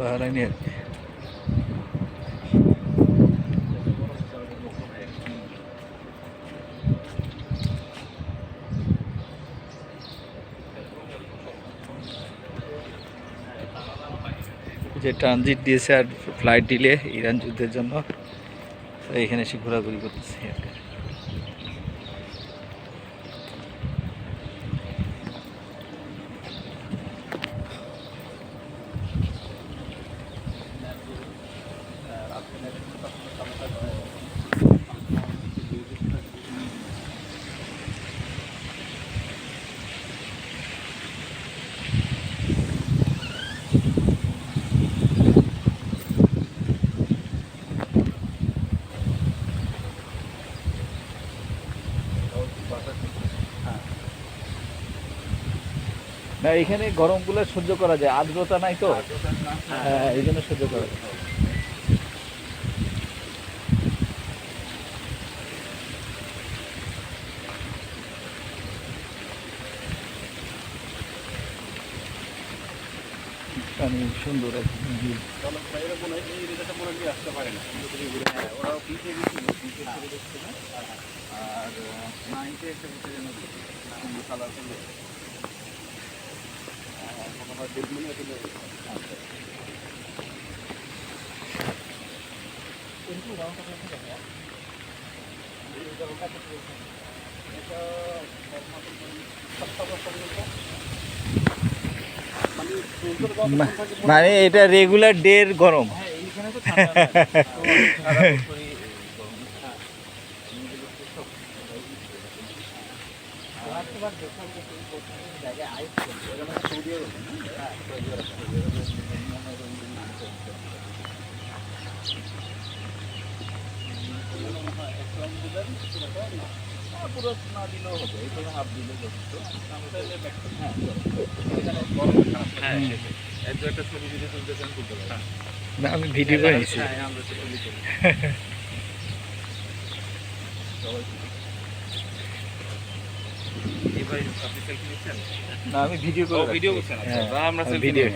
বাহরাইনি আর কি। যে ট্রানজিট দিয়েছে আর ফ্লাইট ডিলে ইরান যুদ্ধের জন্য, এখানে এসে ঘোরাঘুরি করতেছি আর কি। না এখানে গরমগুলো সহ্য করা যায়, আর্দ্রতা নাই তো, হ্যাঁ এই জন্য সহ্য করা যায়। সুন্দর মানে এটা রেগুলার ডের গরম। না আমি ভিডিও করে নিচ্ছি। না আমি ভিডিও করে, ভিডিও করছেন, আমরা ভিডিও